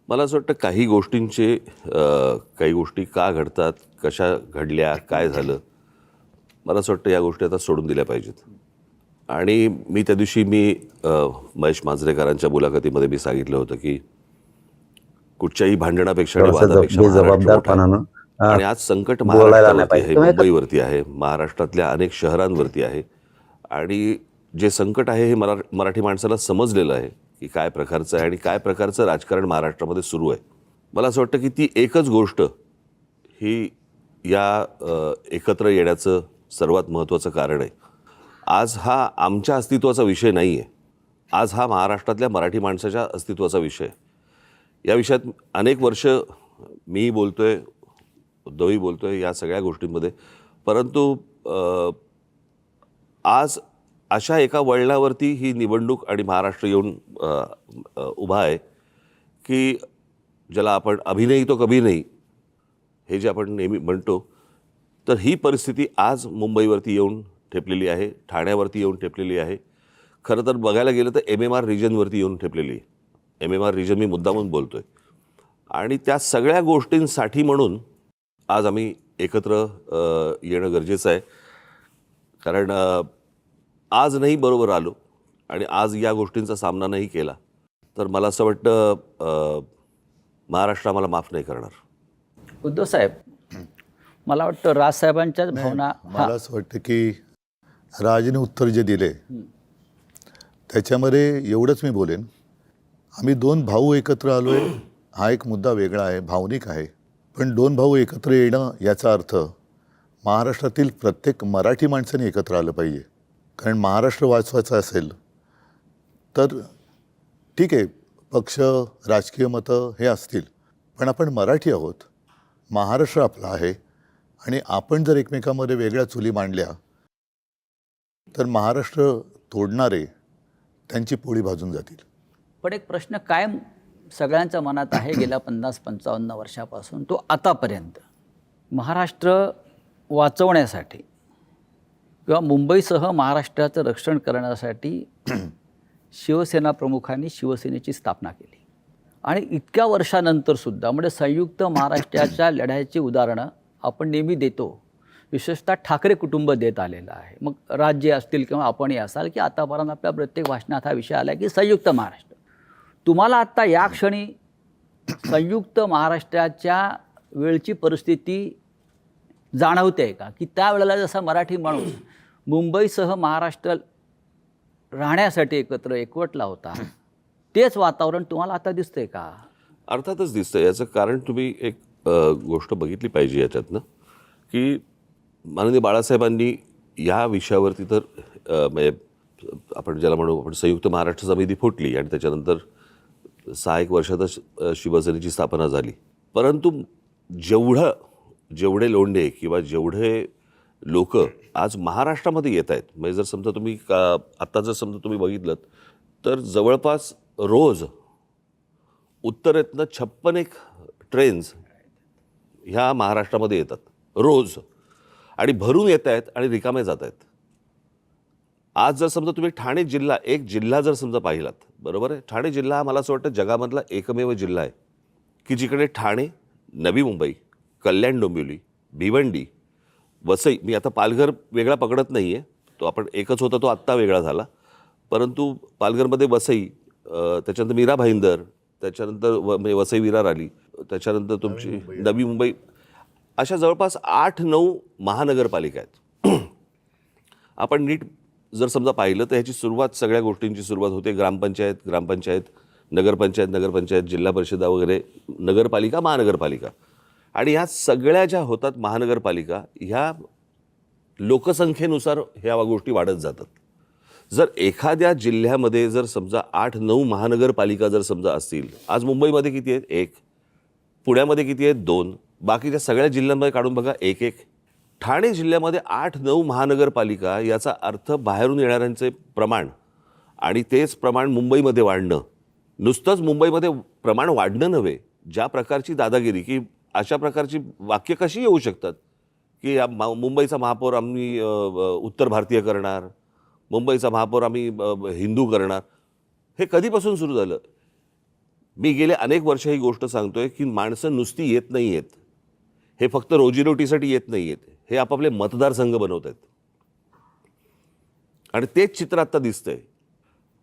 मला असं वाटतं काही गोष्टी का घडतात, कशा घडल्या, काय झालं, मला असं वाटतं या गोष्टी आता सोडून दिल्या पाहिजेत. आणि मी त्या दिवशी महेश मांजरेकरांच्या मुलाखतीमध्ये मी सांगितलं होतं की कुठच्याही भांडणापेक्षा आणि थोडंसं वादापेक्षा महाराष्ट्र मोठा आहे. बेजबाबदारपणानं आणि आज संकट बोलायला नाही महाराष्ट्रावरती पाहिजे. आहे, तुम्ही मुंबईवरती आहे, महाराष्ट्रातल्या अनेक शहरांवरती आहे. आणि जे संकट आहे हे मराठी माणसाला समजलेलं आहे की काय प्रकारचं आहे आणि काय प्रकारचं राजकारण महाराष्ट्रामध्ये सुरू आहे. मला असं वाटतं की ती एकच गोष्ट ही एकत्र येण्याचं सर्वात महत्त्वाचं कारण आहे. आज हा आमच्या अस्तित्वाचा विषय नाही आहे. आज हा महाराष्ट्रातल्या मराठी माणसाच्या अस्तित्वाचा विषय आहे. या विषयात अनेक वर्ष मी बोलतोय, उद्धवही बोलतोय या सगळ्या गोष्टींमध्ये. परंतु आज अशा एका वळणावरती ही निवडणूक आणि महाराष्ट्र येऊन उभा आहे की ज्याला आपण अभी नहीं तो कभी नहीं हे जे आपण नेहमी म्हणतो, तर ही परिस्थिती आज मुंबईवरती येऊन ठेपलेली आहे, ठाण्यावरती येऊन ठेपलेली आहे. खरं तर बघायला गेलं तर MMR रिजनवरती येऊन ठेपलेली आहे. MMR रिजन मी मुद्दामून बोलतोय. आणि त्या सगळ्या गोष्टींसाठी म्हणून आज आम्ही एकत्र येणं गरजेचं आहे. कारण आज नाही बरोबर आलो आणि आज या गोष्टींचा सामना नाही केला तर मला असं वाटतं महाराष्ट्र आम्हाला माफ नाही करणार. उद्धव साहेब, मला वाटतं राजसाहेबांच्याच भावना. मला असं वाटतं की राजने उत्तर जे दिले त्याच्यामध्ये एवढंच मी बोलेन, आम्ही दोन भाऊ एकत्र आलो आहे हा एक मुद्दा वेगळा आहे, भावनिक आहे. पण दोन भाऊ एकत्र येणं याचा अर्थ महाराष्ट्रातील प्रत्येक मराठी माणसाने एकत्र आलं पाहिजे. कारण महाराष्ट्र वाचवायचं असेल तर ठीक आहे, पक्ष राजकीय मतं हे असतील, पण आपण मराठी आहोत, महाराष्ट्र आपला आहे. आणि आपण जर एकमेकांमध्ये वेगळ्या चुली मांडल्या तर महाराष्ट्र तोडणारे त्यांची पोळी भाजून जातील. पण एक प्रश्न कायम सगळ्यांच्या मनात आहे गेल्या 50-55 वर्षापासून, तो आतापर्यंत. महाराष्ट्र वाचवण्यासाठी किंवा मुंबईसह महाराष्ट्राचं रक्षण करण्यासाठी शिवसेना प्रमुखांनी शिवसेनेची स्थापना केली. आणि इतक्या वर्षानंतरसुद्धा म्हणजे संयुक्त महाराष्ट्राच्या लढ्याची उदाहरणं आपण नेहमी देतो, विशेषतः ठाकरे कुटुंब देत आलेलं आहे. मग राज्य असतील किंवा आपणही असाल की आतापर्यंत आपल्या प्रत्येक भाषणात हा विषय आला की संयुक्त महाराष्ट्र. तुम्हाला आत्ता या क्षणी संयुक्त महाराष्ट्राच्या वेळची परिस्थिती जाणवते का, की त्यावेळेला जसा मराठी माणूस मुंबईसह महाराष्ट्र राहण्यासाठी एकवटला होता, तेच वातावरण तुम्हाला आता दिसतंय का? अर्थातच दिसतं. याचं कारण तुम्ही एक गोष्ट बघितली पाहिजे याच्यातनं, की माननीय बाळासाहेबांनी या विषयावरती तर म्हणजे आपण ज्याला म्हणू आपण संयुक्त महाराष्ट्र समिती फुटली आणि त्याच्यानंतर 6-1 वर्षातच शिवसेनेची स्थापना झाली. परंतु जेवढे लोंढे किंवा जेवढे लोक आज महाराष्ट्रामध्ये येत आहेत, म्हणजे जर समजा तुम्ही बघितलं तर जवळपास रोज उत्तरेतनं 56 ट्रेन्स ह्या महाराष्ट्रामध्ये येतात रोज, आणि भरून येत आहेत आणि रिकामे जात आहेत. आज जर समजा तुम्ही ठाणे जिल्हा, एक जिल्हा जर समजा पाहिलात, बरोबर आहे, ठाणे जिल्हा हा मला असं वाटतं जगामधला एकमेव जिल्हा आहे की जिकडे ठाणे, नवी मुंबई, कल्याण डोंबिवली, भिवंडी, वसई, मी आता पालघर वेगळा पकडत नाही आहे, तो आपण एकच होता, तो आत्ता वेगळा झाला, परंतु पालघरमध्ये वसई, त्याच्यानंतर मीरा भाईंदर, त्याच्यानंतर वसई विरार आली, त्याच्यानंतर तुमची नवी मुंबई, अशा जवळपास 8-9 महानगरपालिका आहेत. आपण नीट जर समजा पाहिलं तर ह्याची सुरुवात, सगळ्या गोष्टींची सुरुवात होते ग्रामपंचायत, नगरपंचायत, जिल्हा परिषदा वगैरे, नगरपालिका, महानगरपालिका. आणि ह्या सगळ्या ज्या होतात महानगरपालिका, ह्या लोकसंख्येनुसार ह्या गोष्टी वाढत जातात. जर एखाद्या जिल्ह्यामध्ये जर समजा 8-9 महानगरपालिका जर समजा असतील, आज मुंबईमध्ये किती आहेत? 1. पुण्यामध्ये किती आहेत? 2. बाकीच्या सगळ्या जिल्ह्यांमध्ये काढून बघा 1-1. ठाणे जिल्ह्यामध्ये 8-9 महानगरपालिका, याचा अर्थ बाहेरून येणाऱ्यांचे प्रमाण आणि तेच प्रमाण मुंबईमध्ये वाढणं. नुसतंच मुंबईमध्ये प्रमाण वाढणं नव्हे, ज्या प्रकारची दादागिरी, की अशा प्रकारची वाक्य कशी येऊ शकतात की मुंबईचा महापौर आम्ही उत्तर भारतीय करणार, मुंबईचा महापौर आम्ही हिंदू करणार. हे कधीपासून सुरू झालं? मी गेले अनेक वर्ष ही गोष्ट सांगतोय की माणसं नुसती येत नाही आहेत, हे फक्त रोजीरोटीसाठी येत नाही आहेत, हे आपापले मतदारसंघ बनवत आहेत. आणि तेच चित्र आत्ता दिसतंय.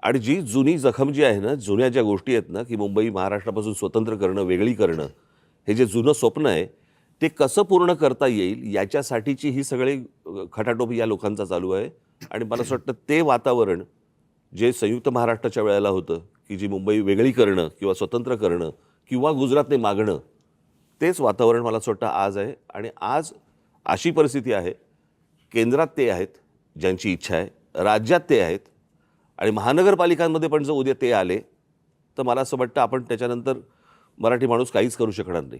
आणि जी जुनी जखम जी आहे ना, जुन्या ज्या गोष्टी आहेत ना, की मुंबई महाराष्ट्रापासून स्वतंत्र करणं, वेगळी करणं, हे जे जुनं स्वप्न आहे ते कसं पूर्ण करता येईल याच्यासाठीची ही सगळी खटाटोप या लोकांचा चालू आहे. आणि मला असं वाटतं ते वातावरण जे संयुक्त महाराष्ट्राच्या वेळेला होतं, की जी मुंबई वेगळी करणं किंवा स्वतंत्र करणं किंवा गुजरातने मागणं, तेच वातावरण मला असं वाटतं आज आहे. आणि आज अशी परिस्थिती आहे, केंद्रात ते आहेत ज्यांची इच्छा आहे, राज्यात ते आहेत, आणि महानगरपालिकांमध्ये पण जर उद्या ते आले तर मला असं वाटतं आपण त्याच्यानंतर मराठी माणूस काहीच करू शकणार नाही.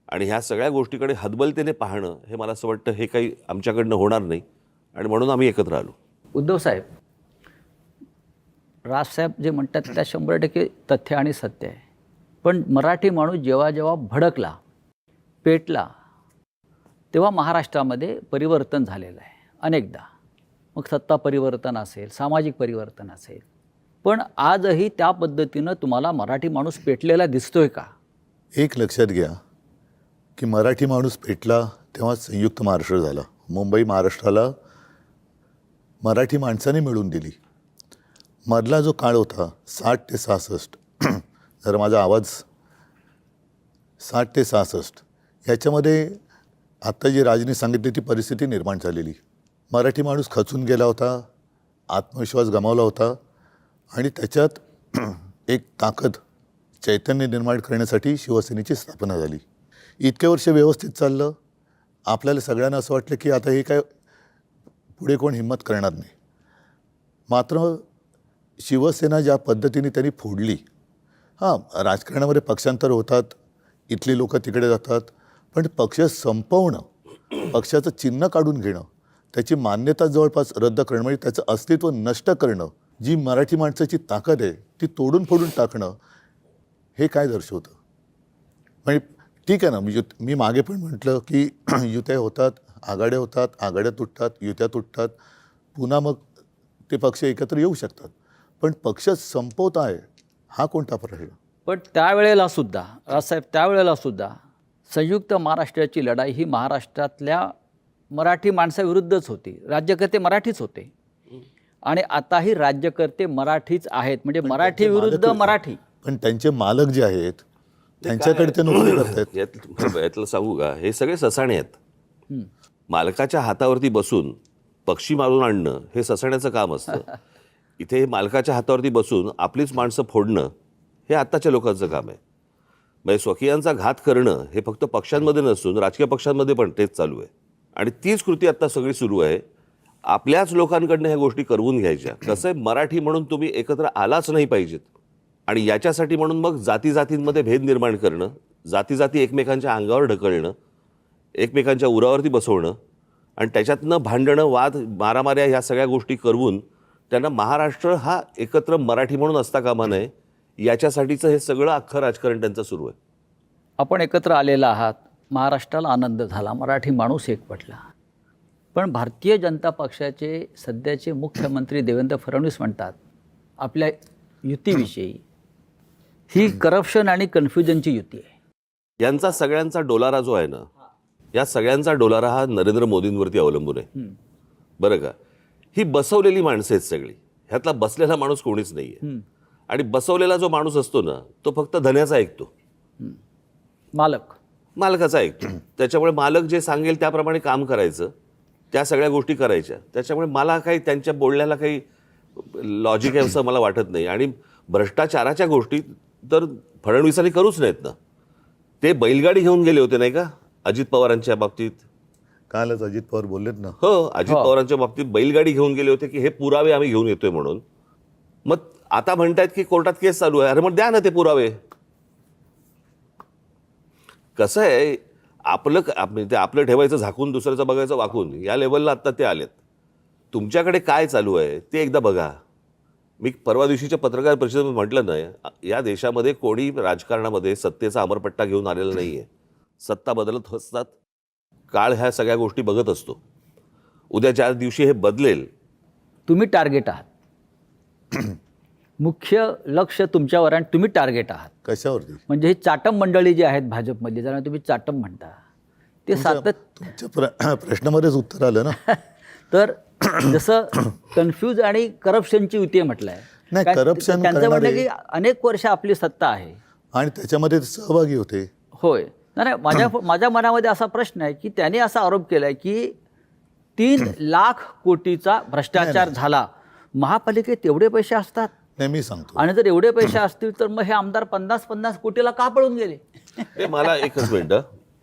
आणि ह्या सगळ्या गोष्टीकडे हतबलतेने पाहणं हे मला असं वाटतं हे काही आमच्याकडनं होणार नाही. आणि म्हणून आम्ही एकत्र आलो. उद्धव साहेब, राजसाहेब जे म्हणतात त्या 100% तथ्य आणि सत्य आहे. पण मराठी माणूस जेव्हा जेव्हा भडकला, पेटला, तेव्हा महाराष्ट्रामध्ये परिवर्तन झालेलं आहे अनेकदा. मग सत्ता परिवर्तन असेल, सामाजिक परिवर्तन असेल, पण आजही त्या पद्धतीनं तुम्हाला मराठी माणूस पेटलेला दिसतोय का? एक लक्षात घ्या की मराठी माणूस पेटला तेव्हा संयुक्त महाराष्ट्र झाला. मुंबई महाराष्ट्राला मराठी माणसाने मिळून दिली. मधला जो काळ होता 60 ते 66, जर माझा आवाज 60 ते 66 याच्यामध्ये आत्ता जी राजनी सांगितली ती परिस्थिती निर्माण झालेली. मराठी माणूस खचून गेला होता, आत्मविश्वास गमावला होता, आणि त्याच्यात एक ताकद, चैतन्य निर्माण करण्यासाठी शिवसेनेची स्थापना झाली. इतके वर्ष व्यवस्थित चाललं. आपल्याला सगळ्यांना असं वाटलं की आता हे काय पुढे कोण हिंमत करणार नाही. मात्र शिवसेना ज्या पद्धतीने त्यांनी फोडली, राजकारणामध्ये पक्षांतर होतात, इथली लोकं तिकडे जातात, पण पक्ष संपवणं, पक्षाचं चिन्ह काढून घेणं, त्याची मान्यता जवळपास रद्द करणं, म्हणजे त्याचं अस्तित्व नष्ट करणं, जी मराठी माणसाची ताकद आहे ती तोडून फोडून टाकणं, हे काय दर्शवतं? म्हणजे ठीक आहे ना, मी मागे पण म्हटलं की युत्या होतात, आघाड्या होतात, आघाड्या तुटतात, युत्या तुटतात, पुन्हा मग ते पक्ष एकत्र येऊ शकतात, पण पक्ष संपवता आहे हा कोणता प्रश्न? पण त्यावेळेला सुद्धा राजसाहेब, त्यावेळेला सुद्धा संयुक्त महाराष्ट्राची लढाई ही महाराष्ट्रातल्या मराठी माणसाविरुद्धच होती. राज्यकर्ते मराठीच होते आणि आताही राज्यकर्ते मराठीच आहेत. म्हणजे मराठी विरुद्ध मराठी. पण त्यांचे मालक जे आहेत त्यांच्याकडे ते नोकरी करतात. यातलं सांगू का, हे सगळे ससाणे आहेत. मालकाच्या हातावरती बसून पक्षी मारून आणणं हे ससाण्याचं काम असतं. इथे मालकाच्या हातावरती बसून आपलीच माणसं फोडणं हे आत्ताच्या लोकांचं काम आहे. म्हणजे स्वकीयांचा घात करणं हे फक्त पक्षांमध्ये नसून राजकीय पक्षांमध्ये पण तेच चालू आहे. आणि तीच कृती आत्ता सगळी सुरू आहे. आपल्याच लोकांकडनं ह्या गोष्टी करवून घ्यायच्या. कसं आहे, मराठी म्हणून तुम्ही एकत्र आलाच नाही पाहिजेत. आणि याच्यासाठी म्हणून मग जाती जातींमध्ये भेद निर्माण करणं, जाती जाती एकमेकांच्या अंगावर ढकलणं, एकमेकांच्या उरावरती बसवणं, आणि त्याच्यातनं भांडणं, वाद, मारामाऱ्या ह्या सगळ्या गोष्टी करवून त्यांना महाराष्ट्र हा एकत्र मराठी म्हणून असता कामा नये, याच्यासाठीचं हे सगळं अख्खं राजकारण त्यांचं सुरू आहे. आपण एकत्र आलेला आहात, महाराष्ट्राला आनंद झाला, मराठी माणूस एकवटला. पण भारतीय जनता पक्षाचे सध्याचे मुख्यमंत्री देवेंद्र फडणवीस म्हणतात आपल्या युतीविषयी, ही करप्शन आणि कन्फ्युजनची युती आहे. यांचा सगळ्यांचा डोलारा जो आहे ना, या सगळ्यांचा डोलारा हा नरेंद्र मोदींवरती अवलंबून आहे. बरं का, ही बसवलेली माणसं आहेत सगळी, ह्यातला बसलेला माणूस कोणीच नाही आहे. आणि बसवलेला जो माणूस असतो ना, तो फक्त धन्याचा ऐकतो, मालकाचा ऐकतो. त्याच्यामुळे मालक जे सांगेल त्याप्रमाणे काम करायचं, त्या सगळ्या गोष्टी करायच्या. त्याच्यामुळे मला काही त्यांच्या बोलण्याला काही लॉजिक आहे असं मला वाटत नाही. आणि भ्रष्टाचाराच्या गोष्टी तर फडणवीसांनी करूच नाहीत ना. ते बैलगाडी घेऊन गेले होते नाही का अजित पवारांच्या बाबतीत. कालच अजित पवार बोललेत ना. हो, अजित पवारांच्या बाबतीत बैलगाडी घेऊन गेले होते की हे पुरावे आम्ही घेऊन येतोय म्हणून. मग आता म्हणतायत की कोर्टात केस चालू आहे. अरे मग द्या ना ते पुरावे. कसं आहे, आपलं ठेवायचं झाकून, दुसऱ्याचं बघायचं वाकून, या लेवलला आत्ता ते आलेत. तुमच्याकडे काय चालू आहे ते एकदा बघा. मी परवा दिवशीच्या पत्रकार परिषदेमध्ये म्हटलं नाही, या देशामध्ये कोणी राजकारणामध्ये सत्तेचा अमरपट्टा घेऊन आलेला नाही आहे. सत्ता बदलत असतात, काळ ह्या सगळ्या गोष्टी बघत असतो. उद्या ज्या दिवशी हे बदलेल, तुम्ही टार्गेट आहात. मुख्य लक्ष तुमच्यावर आणि तुम्ही टार्गेट आहात. कशावरती? म्हणजे ही चाटम मंडळी जी आहेत भाजपमधली, ज्यांना तुम्ही चाटम म्हणता, ते तुमच्या प्रश्नामध्येच उत्तर आलं ना. तर जसं कन्फ्यूज आणि करप्शनची युती म्हटलं आहे. नाही, corruption त्यांचं म्हणणं आहे करणारे- की अनेक वर्ष आपली सत्ता आहे. आणि त्याच्यामध्ये ते सहभागी होते. होय. नाही, माझ्या मनामध्ये असा प्रश्न आहे की त्याने असा आरोप केला आहे की 3 लाख कोटीचा भ्रष्टाचार झाला. महापालिकेत तेवढे पैसे असतात नाही, मी सांगतो. आणि जर एवढे पैसे असतील तर मग हे आमदार 50-50 कोटीला का पळून गेले? हे मला एकच मिनटं.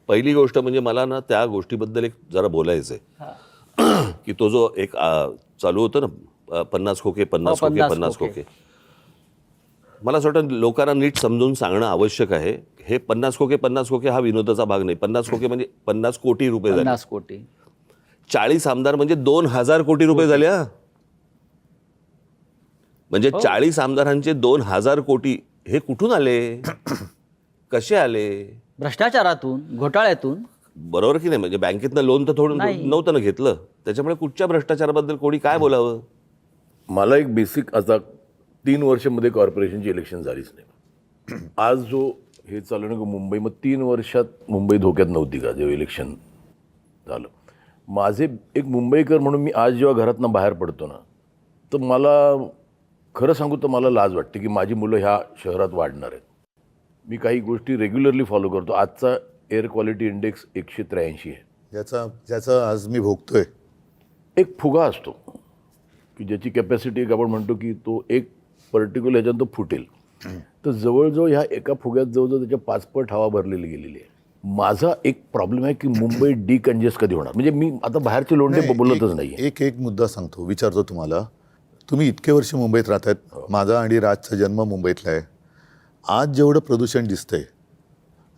पहिली गोष्ट म्हणजे मला ना त्या गोष्टीबद्दल एक जरा बोलायचं आहे की तो जो एक चालू होतं ना 50 खोके 50 खोके 50 खोके, मला असं वाटतं लोकांना नीट समजून सांगणं आवश्यक आहे. हे 50 खोके हा विनोदाचा भाग नाही. 50 खोके म्हणजे 50 कोटी रुपये झाले. 50 कोटी. 40 आमदार म्हणजे 2000 कोटी रुपये झाले. हा म्हणजे 40 आमदारांचे 2000 कोटी हे कुठून आले? कसे आले? भ्रष्टाचारातून, घोटाळ्यातून. बरोबर की नाही? म्हणजे बँकेतनं लोन तर थोडं नव्हतं ना घेतलं. त्याच्यामुळे कुठच्या भ्रष्टाचाराबद्दल कोणी काय बोलावं? मला एक बेसिक आता 3 वर्षामध्ये कॉर्पोरेशनची इलेक्शन झालीच नाही. आज जो हे चालू ना मुंबई, मग 3 वर्षात मुंबई धोक्यात नव्हती का जेव्हा इलेक्शन झालं? माझे एक मुंबईकर म्हणून मी आज जेव्हा घरातनं बाहेर पडतो ना, तर मला खरं सांगू तर मला लाज वाटते की माझी मुलं ह्या शहरात वाढणार आहेत. मी काही गोष्टी रेग्युलरली फॉलो करतो. आजचा एअर क्वालिटी इंडेक्स 183 आहे. ज्याचा आज मी भोगतोय. एक फुगा असतो की ज्याची कॅपॅसिटी एक आपण म्हणतो की तो एक पर्टिक्युलर ह्याच्यात तो फुटेल. तर जवळजवळ ह्या एका फुग्यात जवळजवळ त्याच्या 5 पट हवा भरलेली गेलेली आहे. माझा एक प्रॉब्लेम आहे की मुंबई डिकंजेस्ट कधी होणार? म्हणजे मी आता बाहेरचे लोंढे बोलतच नाही. एक मुद्दा सांगतो, विचारतो तुम्हाला. तुम्ही इतके वर्ष मुंबईत राहतायत. माझा आणि राजचा जन्म मुंबईतला आहे. आज जेवढं प्रदूषण दिसतंय,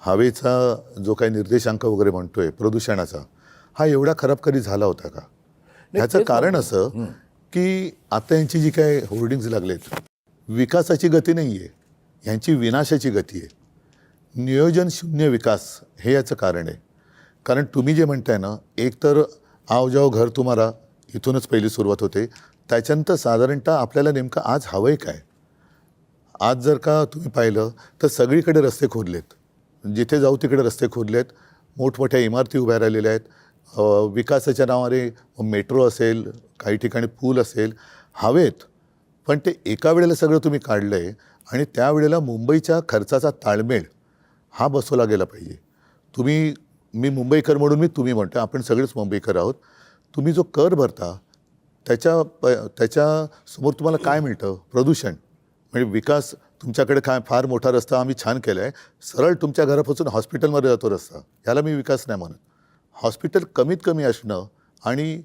हवेचा जो काही निर्देशांक वगैरे म्हणतोय प्रदूषणाचा, हा एवढा खराब कधी झाला होता का? ह्याचं कारण असं की आता यांची जी काय होर्डिंग्ज लागलेत, विकासाची गती नाही आहे, ह्यांची विनाशाची गती आहे. नियोजन शून्य विकास हे याचं कारण आहे. कारण तुम्ही जे म्हणताय ना, एक तर आओ जाओ घर तुम्हाला इथूनच पहिली सुरुवात होते. त्याच्यानंतर साधारणतः आपल्याला नेमकं आज हवंय काय? आज जर का तुम्ही पाहिलं तर सगळीकडे रस्ते खोदलेत. जिथे जाऊ तिकडे रस्ते खोदलेत. मोठमोठ्या इमारती उभ्या राहिलेल्या आहेत. विकासाच्या नावाने मेट्रो असेल, काही ठिकाणी पूल असेल, हवेत. पण ते एका वेळेला सगळं तुम्ही काढलं आहे आणि त्यावेळेला मुंबईच्या खर्चाचा ताळमेळ हा बसवला गेला पाहिजे. मी मुंबईकर म्हणून मी तुम्ही म्हणतो, आपण सगळेच मुंबईकर आहोत. तुम्ही जो कर भरता त्याच्यासमोर तुम्हाला काय मिळतं? प्रदूषण. म्हणजे विकास तुमच्याकडे काय फार मोठा रस्ता आम्ही छान केला आहे, सरळ तुमच्या घरापासून हॉस्पिटलमध्ये जातो रस्ता, ह्याला मी विकास नाही म्हणत. हॉस्पिटल कमीत कमी असणं आणि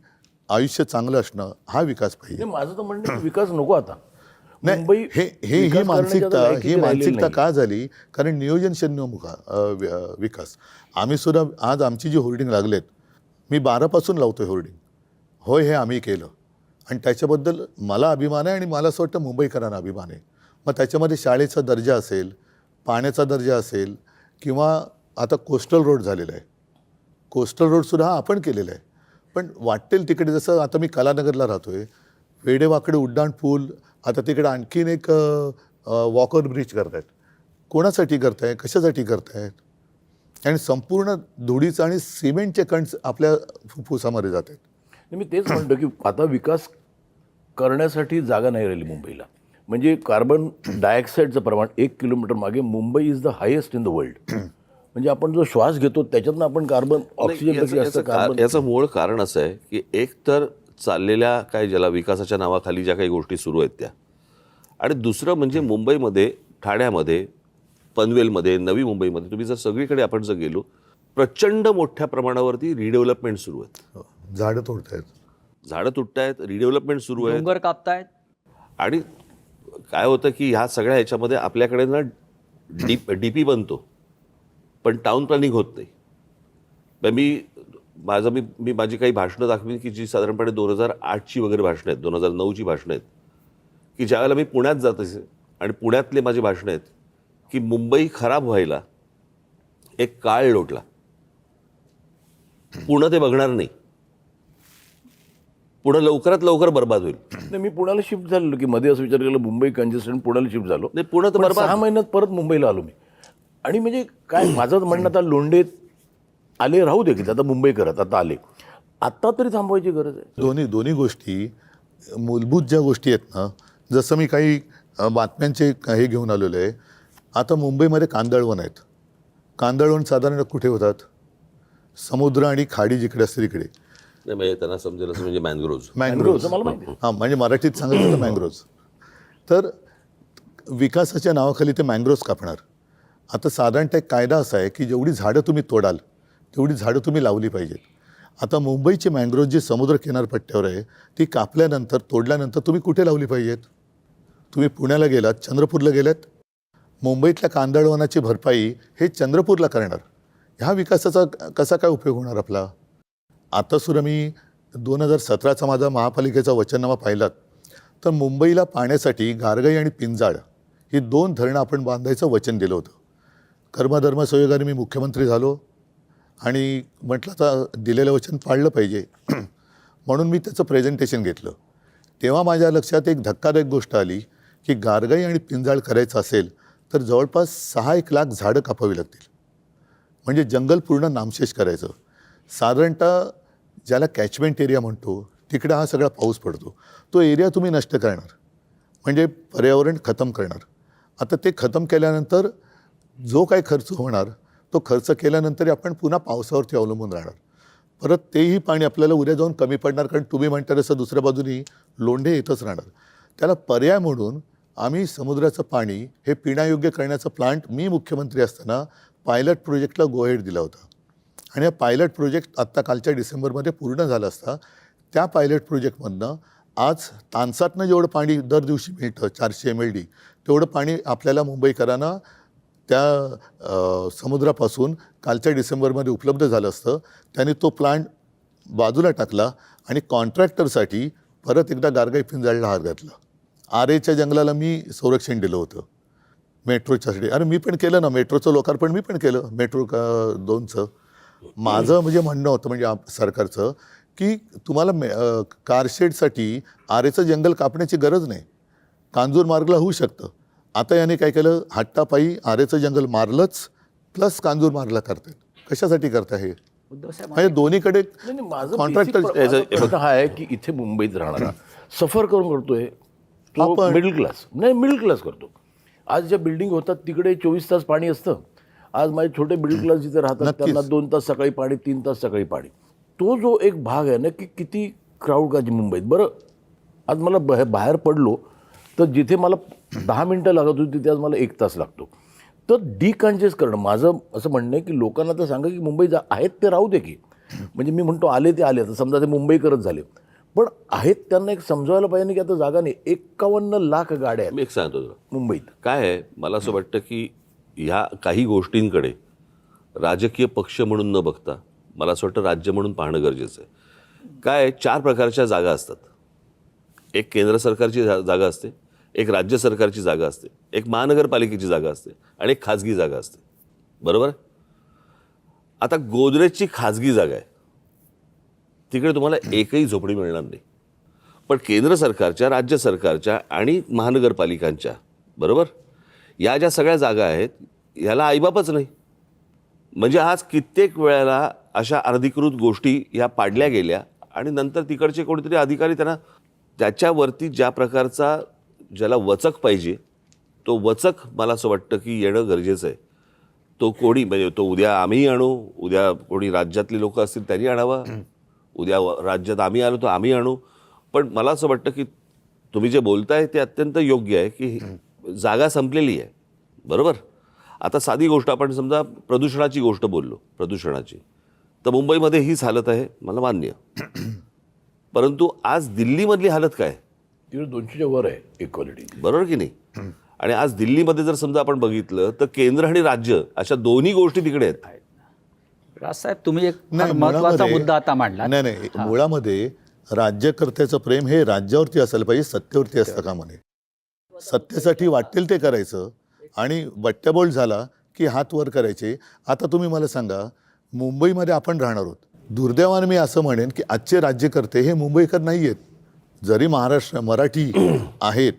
आयुष्य चांगलं असणं हा विकास पाहिजे. माझं तर म्हणणं आहे विकास नको आता. नाही, ही मानसिकता का झाली? कारण नियोजन शून्य विकास. आम्ही सुद्धा आज आमची जी होर्डिंग लागलेत, मी 12पासून लावतोय होर्डिंग. होय, हे आम्ही केलं आणि त्याच्याबद्दल मला अभिमान आहे आणि मला असं वाटतं मुंबईकरांना अभिमान आहे. मग त्याच्यामध्ये शाळेचा दर्जा असेल, पाण्याचा दर्जा असेल, किंवा आता कोस्टल रोड झालेला आहे. कोस्टल रोडसुद्धा हा आपण केलेला आहे. पण वाटेल तिकडे, जसं आता मी कलानगरला राहतो आहे, वेडेवाकडे उड्डाण पूल, आता तिकडे आणखीन एक वॉकर ब्रिज करतायत. कोणासाठी करताय? कशासाठी करतायत? आणि संपूर्ण धुळीचं आणि सिमेंटचे कणस आपल्या फुफ्फुसामध्ये जात आहेत. मी तेच म्हणतो की आता विकास करण्यासाठी जागा नाही राहिली मुंबईला. म्हणजे कार्बन डायऑक्साईडचं प्रमाण 1 किलोमीटर मागे Mumbai is the highest in the world. म्हणजे आपण जो श्वास घेतो त्याच्यातनं आपण कार्बन ऑक्सिजन. याचं मूळ कारण असं आहे की एक तर चाललेल्या काय ज्याला विकासाच्या नावाखाली ज्या काही गोष्टी सुरू आहेत त्या, आणि दुसरं म्हणजे मुंबईमध्ये, ठाण्यामध्ये, पनवेलमध्ये, नवी मुंबईमध्ये तुम्ही जर सगळीकडे आपण जर गेलो, प्रचंड मोठ्या प्रमाणावरती रिडेव्हलपमेंट सुरू आहेत. झाडं तोडतायत, झाडं तुटतायत, रिडेव्हलपमेंट सुरू आहे, डोंगर कापतायत. आणि काय होतं की ह्या सगळ्या ह्याच्यामध्ये आपल्याकडे ना डीपी बनतो पण टाउन प्लॅनिंग होत नाही. मी माझी काही भाषणं दाखवीन की जी साधारणपणे 2008ची वगैरे भाषणं आहेत, 2009ची भाषणं आहेत, की ज्यावेळेला मी पुण्यात जात असे आणि पुण्यातले माझे भाषणं आहेत की मुंबई खराब व्हायला एक काळ लोटला, पुणे ते बघणार नाही. पुढं लवकरात लवकर बर्बाद होईल. नाही, मी पुण्याला शिफ्ट झालेलो की मध्ये असं विचार केला मुंबई कंजेस्टेड, पुण्याला शिफ्ट झालो. नाही, पुणं तर पण बरबाद. 6 महिन्यात परत मुंबईला आलो मी. आणि म्हणजे काय माझं म्हणणं, आता लोंढे आले राहू दे की आता मुंबई करत आता आले, आता तरी थांबवायची गरज आहे. दोन्ही गोष्टी मूलभूत ज्या गोष्टी आहेत ना, जसं मी काही बातम्यांचे हे घेऊन आलेलो आहे. आता मुंबईमध्ये कांदळवन आहेत. कांदळवन साधारण कुठे होतात? समुद्र आणि खाडी जिकडे असते तिकडे. नाही म्हणजे त्यांना समजेल असं म्हणजे मॅनग्रोव्ज. मँग्रोव्ज मला माहिती आहे. हां, म्हणजे मराठीत सांगायचं तर मँग्रोव्ज. तर विकासाच्या नावाखाली ते मँग्रोव्ज कापणार. आता साधारणतः एक कायदा असा आहे की जेवढी झाडं तुम्ही तोडाल तेवढी झाडं तुम्ही लावली पाहिजेत. आता मुंबईची मँग्रोव्ज जी समुद्र किनारपट्ट्यावर आहे ती कापल्यानंतर, तोडल्यानंतर तुम्ही कुठे लावली पाहिजेत? तुम्ही पुण्याला गेलात, चंद्रपूरला गेलात, मुंबईतल्या कांदळवनाची भरपाई हे चंद्रपूरला करणार. ह्या विकासाचा कसा काय उपयोग होणार आपला? आता सुद्धा मी 2017चा माझा महापालिकेचा वचननामा पाहिलात तर मुंबईला पाण्यासाठी गारगाई आणि पिंजाळ ही 2 धरणं आपण बांधायचं वचन दिलं होतं. कर्मधर्मसंयोगाने मी मुख्यमंत्री झालो आणि म्हटलं आता दिलेलं वचन पाळलं पाहिजे म्हणून मी त्याचं प्रेझेंटेशन घेतलं. तेव्हा माझ्या लक्षात एक धक्कादायक गोष्ट आली की गारगाई आणि पिंजाळ करायचं असेल तर जवळपास 6-1 लाख झाडं कापावी लागतील. म्हणजे जंगल पूर्ण नामशेष करायचं. साधारणतः ज्याला कॅचमेंट एरिया म्हणतो तिकडे हा सगळा पाऊस पडतो, तो एरिया तुम्ही नष्ट करणार म्हणजे पर्यावरण खतम करणार. आता ते खतम केल्यानंतर जो काही खर्च होणार तो खर्च केल्यानंतरही आपण पुन्हा पावसावरती अवलंबून राहणार. परत तेही पाणी आपल्याला उद्या जाऊन कमी पडणार, कारण तुम्ही म्हणता तसं दुसऱ्या बाजूनी लोंढे येतच राहणार. त्याला पर्याय म्हणून आम्ही समुद्राचं पाणी हे पिण्यायोग्य करण्याचा प्लांट मी मुख्यमंत्री असताना पायलट प्रोजेक्टला गो हेड दिला होता. आणि हा पायलट प्रोजेक्ट आत्ता कालच्या डिसेंबरमध्ये पूर्ण झाला असता. त्या पायलट प्रोजेक्टमधनं आज तानसातनं जेवढं पाणी दर दिवशी मिळतं 400 MLD तेवढं पाणी आपल्याला मुंबईकरांना त्या समुद्रापासून कालच्या डिसेंबरमध्ये उपलब्ध झालं असतं. त्यांनी तो प्लांट बाजूला टाकला आणि कॉन्ट्रॅक्टरसाठी परत एकदा गारगाई पिंजाळला हार घातला. आरेच्या जंगलाला मी संरक्षण दिलं होतं मेट्रोच्यासाठी. अरे मी पण केलं ना, मेट्रोचं लोकार्पण मी पण केलं, मेट्रो 2चं. माझं म्हणजे म्हणणं होतं म्हणजे सरकारचं की तुम्हाला कारशेडसाठी आरेचं जंगल कापण्याची गरज नाही, कांजूर मार्गला होऊ शकतं. आता याने काय केलं, हट्टापायी आरेचं जंगल मारलंच प्लस कांजूर मार्गला करतात. कशासाठी करता हे? उद्धव साहेब म्हणजे दोन्हीकडे नाही, माझं कॉन्ट्रॅक्टर प्रश्न हा आहे की इथे मुंबईत राहणारा सफर करून करतोय तो आपण- मिडल क्लास, नाही मिडल क्लास करतो. आज ज्या बिल्डिंग होतात तिकडे 24 तास पाणी असतं. आज माझे छोटे मिडल क्लास जिथे राहतात नक्कीच. त्यांना 2 तास सकाळी पाणी, 3 तास सकाळी पाणी. तो जो एक भाग आहे ना की किती क्राऊड का मुंबईत. बरं आज मला बाहेर पडलो तर जिथे मला 10 मिनटं लागत होती तिथे आज मला 1 तास लागतो. तर डिकन्जेस्ट करणं माझं असं म्हणणं आहे की लोकांना तर सांगा की मुंबई आहेत ते राहू दे की. म्हणजे मी म्हणतो आले ते आले, आता समजा ते मुंबई करत झाले, पण आहेत त्यांना एक समजायला पाहिजे की आता जागा नाही. 51 लाख गाड्या आहेत मी एक सांगतो तुला मुंबईत. काय आहे, मला असं वाटतं की ह्या काही गोष्टींकडे राजकीय पक्ष म्हणून न बघता मला असं वाटतं राज्य म्हणून पाहणं गरजेचं आहे. काय 4 प्रकारच्या जागा असतात. एक केंद्र सरकारची जागा असते, एक राज्य सरकारची जागा असते, एक महानगरपालिकेची जागा असते आणि एक खाजगी जागा असते. बरोबर. आता गोदरेजची खाजगी जागा आहे, तिकडे तुम्हाला एकही झोपडी मिळणार नाही. पण केंद्र सरकारच्या, राज्य सरकारच्या आणि महानगरपालिकांच्या बरोबर या ज्या सगळ्या जागा आहेत ह्याला आईबापच नाही. म्हणजे आज कित्येक वेळेला अशा अनधिकृत गोष्टी ह्या पाडल्या गेल्या आणि नंतर तिकडचे कोणीतरी अधिकारी त्यांना त्याच्यावरती ज्या प्रकारचा ज्याला वचक पाहिजे तो वचक मला असं वाटतं की येणं गरजेचं आहे. तो कोणी म्हणजे तो उद्या आम्हीही आणू, उद्या कोणी राज्यातली लोक असतील त्यांनी आणावा, उद्या राज्यात आम्ही आलो तर आम्ही आणू. पण मला असं वाटतं की तुम्ही जे बोलताय ते अत्यंत योग्य आहे की जागा संपलेली आहे. बरोबर. आता साधी गोष्ट आपण समजा प्रदूषणाची गोष्ट बोललो, प्रदूषणाची, तर मुंबईमध्ये हीच हालत आहे, मला मान्य. परंतु आज दिल्लीमधली हालत काय? तिकडे 200च्या वर आहे इक्वालिटी. बरोबर की नाही? आणि आज दिल्लीमध्ये जर समजा आपण बघितलं तर केंद्र आणि राज्य अशा दोन्ही गोष्टी तिकडे आहेत. राजसाहेब तुम्ही एक फार नाही, महत्त्वाचा मुळामध्ये- मुद्दा आता मांडला. नाही मुळामध्ये राज्यकर्त्याचं प्रेम हे राज्यावरती असायला पाहिजे, सत्तेवरती असतं कामा नये. सत्तेसाठी वाटेल ते करायचं आणि बट्ट्याबोळ झाला की हात वर करायचे. आता तुम्ही मला सांगा, मुंबईमध्ये आपण राहणार आहोत, दुर्दैवाने मी असं म्हणेन की आजचे राज्यकर्ते हे मुंबईकर नाही आहेत. जरी मराठी आहेत,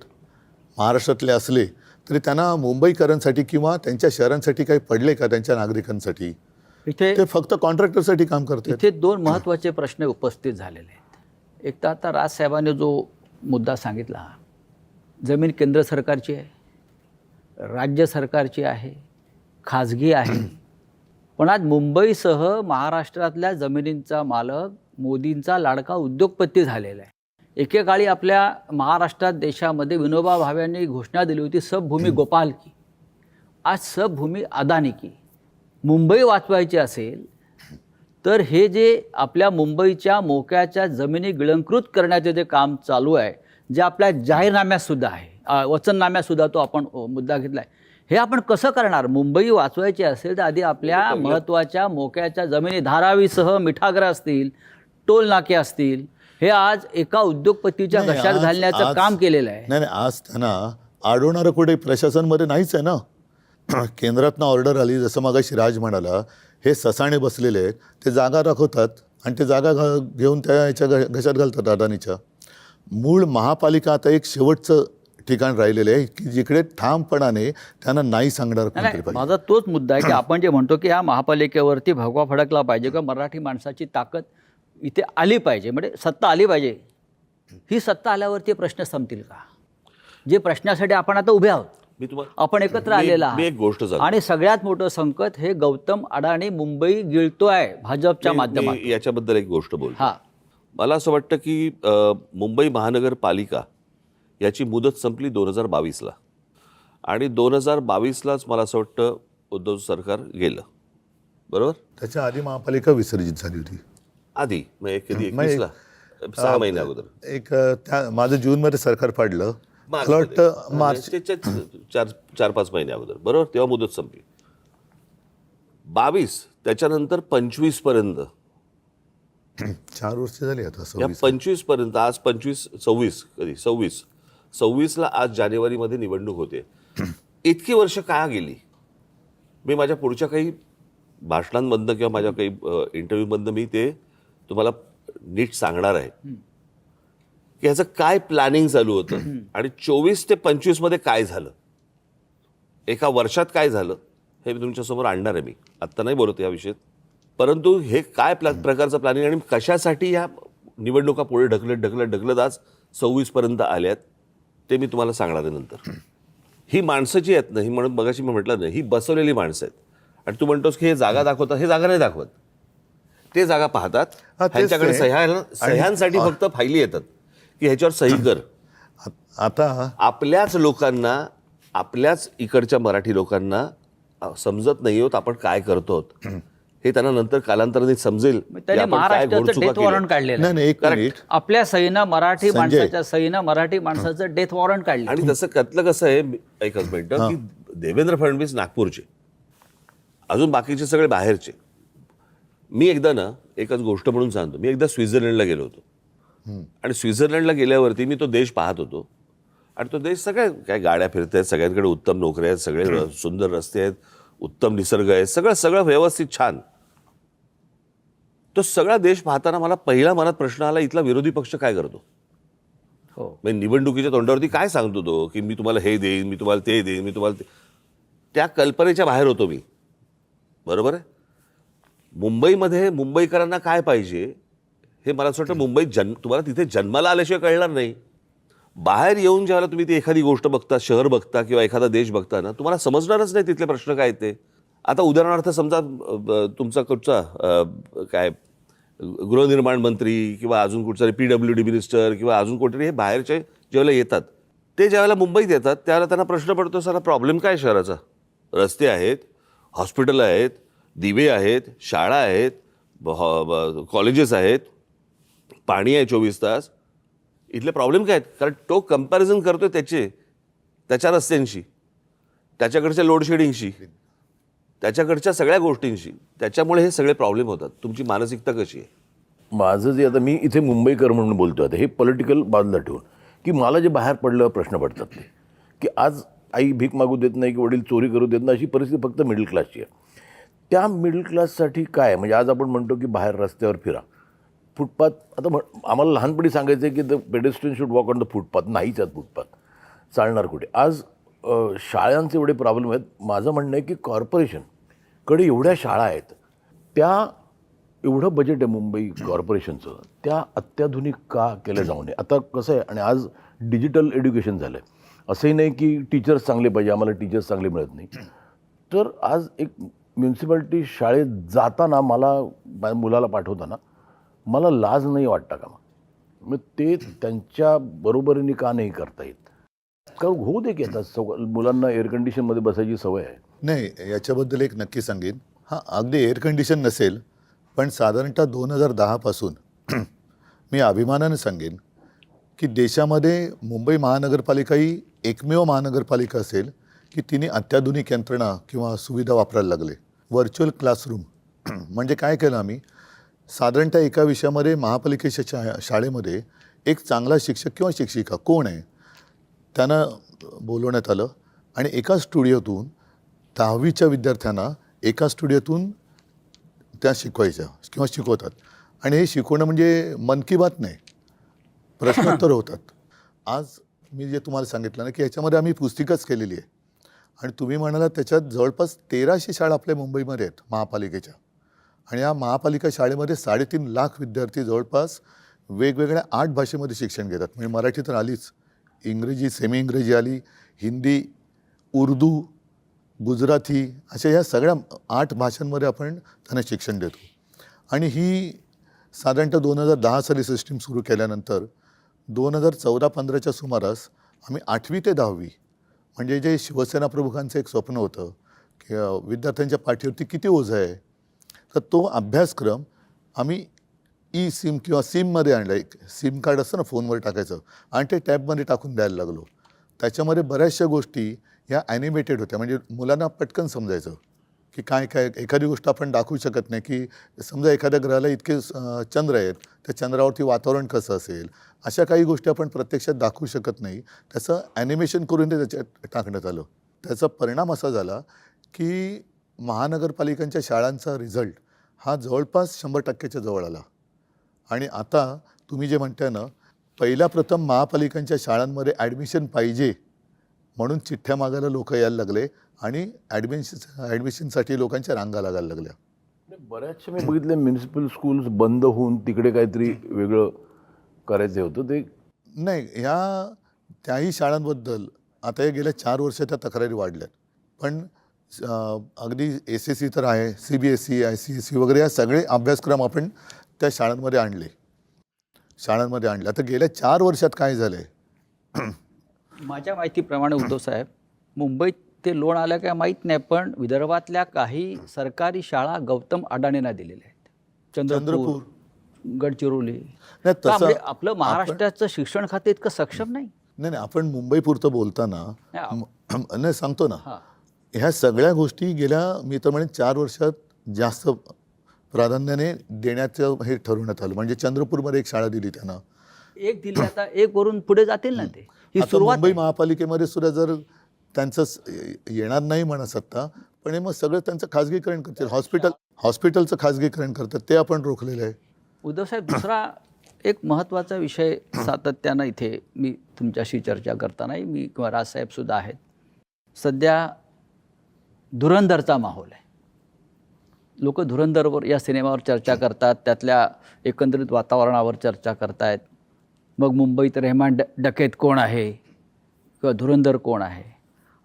महाराष्ट्रातले असले तरी त्यांना मुंबईकरांसाठी किंवा त्यांच्या शहरांसाठी काही पडले का त्यांच्या नागरिकांसाठी? इथे ते फक्त कॉन्ट्रॅक्टरसाठी काम करतात. इथे दोन महत्त्वाचे प्रश्न उपस्थित झालेले आहेत. एक तर आता राजसाहेबांनी जो मुद्दा सांगितला, जमीन केंद्र सरकारची आहे, राज्य सरकारची आहे, खाजगी आहे. पण आज मुंबईसह महाराष्ट्रातल्या जमिनींचा मालक मोदींचा लाडका उद्योगपती झालेला आहे. एकेकाळी आपल्या महाराष्ट्रात देशामध्ये विनोबा भावेंनी घोषणा दिली होती सबभूमी गोपाल की. आज सबभूमी अदानी की. मुंबई वाचवायची असेल तर हे जे आपल्या मुंबईच्या मोक्याच्या जमिनी गिळंकृत करण्याचे जे काम चालू आहे, जे आपल्या जाहीरनाम्यातसुद्धा आहे, वचननाम्यातसुद्धा तो आपण मुद्दा घेतला आहे, हे आपण कसं करणार? मुंबई वाचवायची असेल तर आधी आपल्या महत्त्वाच्या मोक्याच्या जमिनी धारावीसह मिठागरं असतील, टोल नाके असतील, हे आज एका उद्योगपतीच्या नाही, घशात घालण्याचं काम केलेलं आहे. नाही, आज त्यांना अडवणारं कुठे प्रशासनमध्ये नाहीच आहे ना. केंद्रातनं ऑर्डर आली, जसं मगाशी राज म्हणाला, हे ससाणे बसलेले आहेत, ते जागा दाखवतात आणि ते जागा घेऊन त्या याच्या घशात घालतात अदानीच्या. मूळ महापालिका आता एक शेवटचं ठिकाण राहिलेलं आहे की जिकडे ठामपणाने त्यांना नाही सांगणार कोणतरी नाही, पाहिजे. माझा तोच मुद्दा आहे की आपण जे म्हणतो की ह्या महापालिकेवरती भगवा फडकला पाहिजे किंवा मराठी माणसाची ताकद इथे आली पाहिजे, म्हणजे सत्ता आली पाहिजे. ही सत्ता आल्यावरती प्रश्न संपतील का? जे प्रश्नासाठी आपण आता उभे आहोत, मी तुम्हाला आपण एकत्र आलेला मी एक गोष्ट सांगतो. आणि सगळ्यात मोठं संकट हे गौतम अडाणी मुंबई गिळतोय भाजपच्या माध्यमातून. मी याच्याबद्दल एक गोष्ट बोलतो. हा, मला असं वाटतं की मुंबई महानगरपालिका याची मुदत संपली 2022ला आणि 2022लाच मला असं वाटतं उद्धव सरकार गेलं, बरोबर? त्याच्या आधी महापालिका विसर्जित झाली होती. आधी म्हणजे कधी मग 21ला 6 महिन्या अगोदर. एक त्या माझं जूनमध्ये सरकार पाडलं, मला वाटतं मार्च 4-5 महिन्या अगोदर, बरोबर? तेव्हा मुदत संपली. 22 त्याच्यानंतर 25 पर्यंत, 4 वर्ष झाली आता. या 25 पर्यंत, आज 26 कधी 26ला आज जानेवारीमध्ये निवडणूक होते. इतकी वर्ष का गेली? मी माझ्या पुढच्या काही भाषणांमधनं किंवा माझ्या काही इंटरव्ह्यूमधनं मी ते तुम्हाला नीट सांगणार आहे की ह्याचं काय प्लॅनिंग चालू होतं आणि 24 ते 25 मध्ये काय झालं, एका वर्षात काय झालं, हे मी तुमच्यासमोर आणणार आहे. मी आत्ता नाही बोलत या विषयात, परंतु हे काय प्रकारचं प्लॅनिंग आणि कशासाठी ह्या निवडणुका पुढे ढकलत आज 26 पर्यंत आल्यात ते मी तुम्हाला सांगणार आहे नंतर. ही माणसं जी आहेत ना, ही म्हणून मगाशी मी म्हटलं नाही, ही बसवलेली माणसं आहेत. आणि तू म्हणतोस की हे जागा दाखवतात, हे जागा नाही दाखवत, ते जागा पाहतात. तेच त्यांच्याकडे ते. सह्यांसाठी फक्त फायली येतात की ह्याच्यावर सही कर. आता आपल्याच लोकांना, आपल्याच इकडच्या मराठी लोकांना समजत नाही होत आपण काय करतो, हे त्यांना नंतर कालांतराने समजेल. मग त्यांनी महाराष्ट्राचं डेथ वॉरंट काढलेलं नाही आहे. नाही, एक मिनिट. आपल्या सहीनं मराठी संजय. माणसाच्या सहीनं मराठी माणसाचं डेथ वॉरंट काढलं. आणि तसं त्यातलं कसं आहे, एकच मिनिटं, की देवेंद्र फडणवीस नागपूरचे, अजून बाकीचे सगळे बाहेरचे. मी एकदा ना, एकच गोष्ट म्हणून सांगतो, मी एकदा स्वित्झर्लंडला गेलो होतो आणि स्वित्झर्लंडला गेल्यावरती मी तो देश पाहत होतो आणि तो देश सगळ्या काय गाड्या फिरत आहेत, सगळ्यांकडे उत्तम नोकऱ्या आहेत, सगळे सुंदर रस्ते आहेत, उत्तम निसर्ग आहे, सगळं व्यवस्थित छान. तो सगळा देश पाहताना मला पहिला मनात प्रश्न आला, इथला विरोधी पक्ष काय करतो? हो, म्हणजे निवडणुकीच्या तोंडावरती काय सांगतो तो की मी तुम्हाला हे देईन, मी तुम्हाला ते देईन, मी तुम्हाला त्या कल्पनेच्या बाहेर होतो मी, बरोबर आहे? मुंबईमध्ये मुंबईकरांना काय पाहिजे हे मला असं वाटतं मुंबईत तुम्हाला तिथे जन्माला आल्याशिवाय कळणार नाही. बाहेर येऊन ज्यावेळेला तुम्ही ती एखादी गोष्ट बघता, शहर बघता किंवा एखादा देश बघता ना, तुम्हाला समजणारच नाही तिथले प्रश्न काय ते. आता उदाहरणार्थ समजा तुमचा कुठचा काय गृहनिर्माण मंत्री किंवा अजून कुठचा PWD मिनिस्टर किंवा अजून कुठेतरी हे बाहेरचे ज्यावेळेला येतात, ते ज्यावेळेला मुंबईत येतात त्यावेळेला त्यांना प्रश्न पडतो, सारा प्रॉब्लेम काय शहराचा? रस्ते आहेत, हॉस्पिटल आहेत, दिवे आहेत, शाळा आहेत, कॉलेजेस आहेत, पाणी आहे 24 तास. इथले प्रॉब्लेम काय आहेत? कारण तो कंपॅरिझन करतोय त्याच्या रस्त्यांशी, त्याच्याकडच्या लोडशेडिंगशी, त्याच्याकडच्या सगळ्या गोष्टींशी. त्याच्यामुळे हे सगळे प्रॉब्लेम होतात. तुमची मानसिकता कशी आहे? माझं जे आता मी इथे मुंबईकर म्हणून बोलतो आता, हे पॉलिटिकल बाजूला ठेवून, की मला जे बाहेर पडलं प्रश्न पडतात ते, की आज आई भीक मागू देत नाही की वडील चोरी करू देत नाही, अशी परिस्थिती फक्त मिडल क्लासची आहे. त्या मिडल क्लाससाठी काय आहे? म्हणजे आज आपण म्हणतो की बाहेर रस्त्यावर फिरा, फुटपाथ. आता आम्हाला लहानपणी सांगायचं आहे की the pedestrian should walk on the footpath. नाहीच आहेत फुटपाथ, चालणार कुठे? आज शाळांचे एवढे प्रॉब्लेम आहेत. माझं म्हणणं आहे की कॉर्पोरेशनकडे एवढ्या शाळा आहेत, त्या एवढं बजेट आहे मुंबई कॉर्पोरेशनचं, त्या अत्याधुनिक का केल्या जाऊ नये? आता कसं आहे, आणि आज डिजिटल एज्युकेशन झालं आहे. असंही नाही की टीचर्स चांगले पाहिजे, आम्हाला टीचर्स चांगले मिळत नाही. तर आज एक म्युन्सिपाल्टी शाळेत जाताना मला मुलाला पाठवताना मला लाज नाही वाटता का? मग ते त्यांच्या बरोबरीने का नाही करता येत? का होऊ दे की आता मुलांना एअर कंडिशनमध्ये बसायची सवय आहे. नाही, याच्याबद्दल एक नक्की सांगेन. हां, अगदी एअर कंडिशन नसेल, पण साधारणतः 2010 पासून मी अभिमानाने सांगेन की देशामध्ये मुंबई महानगरपालिका ही एकमेव महानगरपालिका असेल की तिने अत्याधुनिक यंत्रणा किंवा सुविधा वापरायला लागले. व्हर्च्युअल क्लासरूम म्हणजे काय केलं आम्ही, साधारणतः एका विषयामध्ये महापालिकेच्या शाळेमध्ये एक चांगला शिक्षक किंवा शिक्षिका कोण आहे त्यांना बोलवण्यात आलं आणि एका स्टुडिओतून 10वीच्या विद्यार्थ्यांना एका स्टुडिओतून त्या शिकवायच्या किंवा शिकवतात. आणि हे शिकवणं म्हणजे मन की बात नाही, प्रश्नोत्तर होतात. आज मी जे तुम्हाला सांगितलं ना की याच्यामध्ये आम्ही पुस्तिकाच केलेली आहे आणि तुम्ही म्हणाला त्याच्यात जवळपास 1300 शाळा आपल्या मुंबईमध्ये आहेत महापालिकेच्या. आणि या महापालिका शाळेमध्ये 3.5 लाख विद्यार्थी जवळपास वेगवेगळ्या 8 भाषेमध्ये शिक्षण घेतात. म्हणजे मराठी तर आलीच, इंग्रजी, सेमी इंग्रजी आली, हिंदी, उर्दू, गुजराती, अशा या सगळ्या 8 भाषांमध्ये आपण त्यांना शिक्षण देतो. आणि ही साधारणतः 2010 साली सिस्टीम सुरू केल्यानंतर 2014-15च्या सुमारास आम्ही 8वी ते 10वी म्हणजे जे शिवसेना प्रमुखांचं एक स्वप्न होतं की विद्यार्थ्यांच्या पाठीवरती किती ओझं आहे, तर तो अभ्यासक्रम आम्ही ई सिम किंवा सिममध्ये आणला. एक सिम कार्ड असतं ना फोनवर टाकायचं आणि ते टॅबमध्ये टाकून द्यायला लागलो. त्याच्यामध्ये बऱ्याचशा गोष्टी ह्या ॲनिमेटेड होत्या, म्हणजे मुलांना पटकन समजायचं की काय काय एखादी गोष्ट आपण दाखवू शकत नाही. की समजा एखाद्या ग्रहाला इतके चंद्र आहेत, त्या चंद्रावरती वातावरण कसं असेल, अशा काही गोष्टी आपण प्रत्यक्षात दाखवू शकत नाही. त्याचं ॲनिमेशन करून ते त्याच्यात टाकण्यात आलं. त्याचा परिणाम असा झाला की महानगरपालिकांच्या शाळांचा रिझल्ट हा जवळपास 100%च्या जवळ आला. आणि आता तुम्ही जे म्हणताय ना, पहिल्या प्रथम महापालिकांच्या शाळांमध्ये ॲडमिशन पाहिजे म्हणून चिठ्ठ्या मागायला लोक यायला लागले आणि ॲडमिशनसाठी लोकांच्या रांगा लागायला लागल्या. बऱ्याचशा मी बघितले म्युन्सिपल स्कूल्स बंद होऊन तिकडे काहीतरी वेगळं करायचं होतं. ते नाही, ह्या त्याही शाळांबद्दल आता या गेल्या 4 वर्षाच्या तक्रारी वाढल्यात. पण अगदी SSE तर आहे, CBSE, ICSE वगैरे या सगळे अभ्यासक्रम आपण त्या शाळांमध्ये आणले. आता गेल्या 4 वर्षात काय झालं आहे? माझ्या माहितीप्रमाणे उद्धव साहेब, मुंबईत ते लोन आलं काय माहीत नाही, पण विदर्भातल्या काही सरकारी शाळा गौतम अडाणींना दिलेल्या आहेत. चंद्रपूर, गडचिरोली. नाही, का तसं म्हणजे आपलं महाराष्ट्राचं शिक्षण खाते इतकं सक्षम नाही. नाही, आपण मुंबईपुरतं बोलताना नाही सांगतो ना, ह्या सगळ्या गोष्टी गेल्या मी तर म्हणेन 4 वर्षात जास्त प्राधान्याने देण्याचं हे ठरवण्यात आलं. म्हणजे चंद्रपूरमध्ये एक शाळा दिली त्यांना, एक दिली, आता एक वरून पुढे जातील ना. ते ही आता सुरुवात मुंबई महापालिकेमध्ये सुद्धा जर त्यांचं येणार नाही म्हणा सत्ता, पण हे मग सगळं त्यांचं खाजगीकरण करतील. हॉस्पिटलचं खाजगीकरण करतात, ते आपण रोखलेलं आहे. उद्धव साहेब, दुसरा एक महत्त्वाचा विषय सातत्यानं इथे मी तुमच्याशी चर्चा करतानाही मी किंवा राजसाहेबसुद्धा आहेत. सध्या धुरंधरचा माहोल आहे. लोक धुरंधरवर या सिनेमावर चर्चा करतात, त्यातल्या एकंदरीत वातावरणावर चर्चा करतायत. मग मुंबईत रेहमान डकेत कोण आहे किंवा धुरंधर कोण आहे?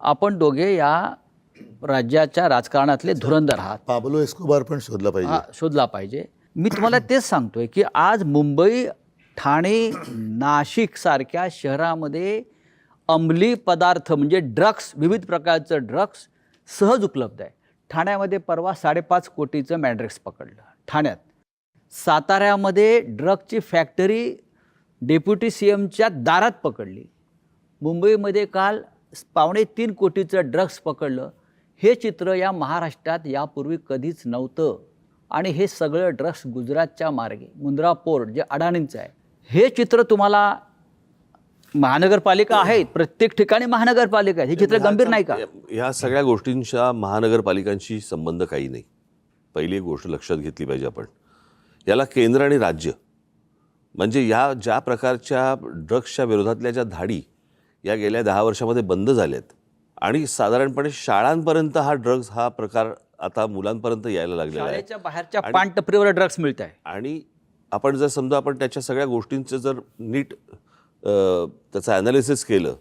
आपण दोघे या राज्याच्या राजकारणातले धुरंधर आहात. पाब्लो एस्कोबार पण शोधला पाहिजे. शोधला पाहिजे. मी तुम्हाला तेच सांगतोय की आज मुंबई, ठाणे, नाशिक सारख्या शहरामध्ये अंमली पदार्थ म्हणजे ड्रग्स, विविध प्रकारचं ड्रग्स सहज उपलब्ध आहे. ठाण्यामध्ये परवा 5.5 कोटीचं मॅड्रेक्स पकडलं ठाण्यात. साताऱ्यामध्ये ड्रगची फॅक्टरी डेप्युटी CMच्या दारात पकडली. मुंबईमध्ये काल 2.25 कोटीचं ड्रग्स पकडलं. हे चित्र या महाराष्ट्रात यापूर्वी कधीच नव्हतं. आणि हे सगळं ड्रग्स गुजरातच्या मार्गे, मुंद्रा पोर्ट जे अडाणींचं आहे, हे चित्र तुम्हाला महानगरपालिका आहेत, प्रत्येक ठिकाणी महानगरपालिका आहे, हे चित्र गंभीर नाही का? ह्या सगळ्या गोष्टींच्या महानगरपालिकांशी संबंध काही नाही. पहिली एक गोष्ट लक्षात घेतली पाहिजे आपण, याला केंद्र आणि राज्य म्हणजे या ज्या प्रकारच्या ड्रग्सच्या विरोधातल्या ज्या धाडी या गेल्या 10 वर्षामध्ये बंद झाल्यात आणि साधारणपणे शाळांपर्यंत हा ड्रग्स हा प्रकार आता मुलांपर्यंत यायला लागलेला आहे. शाळेच्या बाहेरच्या पानटपरीवर ड्रग्स मिळत आहे. आणि आपण जर समजा आपण त्याच्या सगळ्या गोष्टींचं जर नीट त्याचं ॲनालिसिस केलं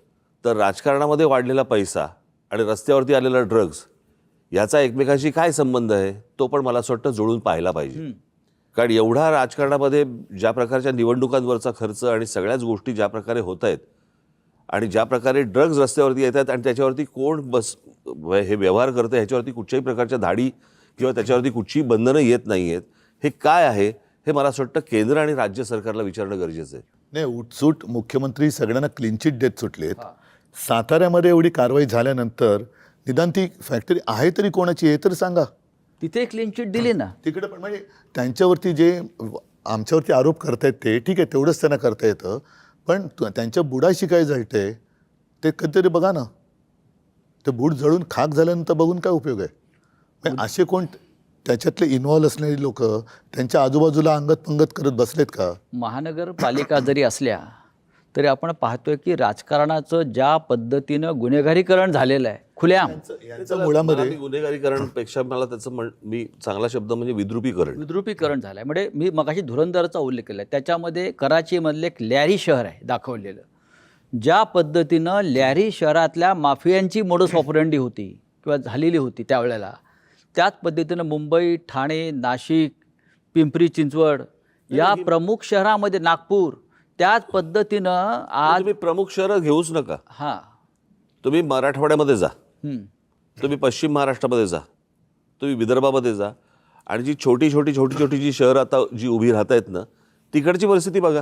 तर राजकारणामध्ये वाढलेला पैसा आणि रस्त्यावरती आलेला ड्रग्स याचा एकमेकांशी काय संबंध आहे तो पण मला असं वाटतं जुळून पाहायला पाहिजे. कारण एवढा राजकारणामध्ये ज्या प्रकारच्या निवडणुकांवरचा खर्च आणि सगळ्याच गोष्टी ज्या प्रकारे होत आहेत आणि ज्या प्रकारे ड्रग्ज रस्त्यावरती येतात आणि त्याच्यावरती कोण हे व्यवहार करतं ह्याच्यावरती कुठच्याही प्रकारच्या धाडी किंवा त्याच्यावरती कुठचीही बंधनं येत नाही आहेत, हे काय आहे हे मला असं वाटतं केंद्र आणि राज्य सरकारला विचारणं गरजेचं आहे. नाही, उठसूट मुख्यमंत्री सगळ्यांना क्लीन चिट देत सुटलेत. साताऱ्यामध्ये एवढी कारवाई झाल्यानंतर निदान ती फॅक्टरी आहे तरी कोणाची हे तर सांगा. तिथे क्लीन चिट दिली ना. तिकडे पण म्हणजे त्यांच्यावरती जे आमच्यावरती आरोप करतायत ते ठीक आहे, तेवढंच त्यांना करता येतं, पण त्यांच्या बुडाशी काय जळतंय ते कधीतरी बघा ना. ते बूड जळून खाक झाल्यानंतर बघून काय उपयोग आहे. म्हणजे असे कोण त्याच्यातले इन्व्हॉल्व असलेली लोक त्यांच्या आजूबाजूला अंगत पंगत करत बसलेत का. महानगरपालिका जरी असल्या तरी आपण पाहतोय की राजकारणाचं ज्या पद्धतीनं गुन्हेगारीकरण झालेलं आहे खुल्याम. यांचं मुळामध्ये गुन्हेगारीकरणपेक्षा मला त्याचं मी चांगला शब्द म्हणजे विद्रुपीकरण झालं आहे. म्हणजे मी मगाशी धुरंधरचा उल्लेख केला आहे, त्याच्यामध्ये कराचीमधले एक लॅरी शहर आहे दाखवलेलं. ज्या पद्धतीनं लॅरी शहरातल्या माफियांची मोडस ऑपरेंडी होती किंवा झालेली होती त्यावेळेला, त्याच पद्धतीनं मुंबई, ठाणे, नाशिक, पिंपरी चिंचवड या प्रमुख शहरामध्ये, नागपूर, त्याच पद्धतीनं आज तुम्ही प्रमुख शहरं घेऊच नका. हां तुम्ही मराठवाड्यामध्ये जा, तुम्ही पश्चिम महाराष्ट्रामध्ये जा, तुम्ही विदर्भामध्ये जा आणि जी छोटी जी शहरं आता जी उभी राहत आहेत ना तिकडची परिस्थिती बघा.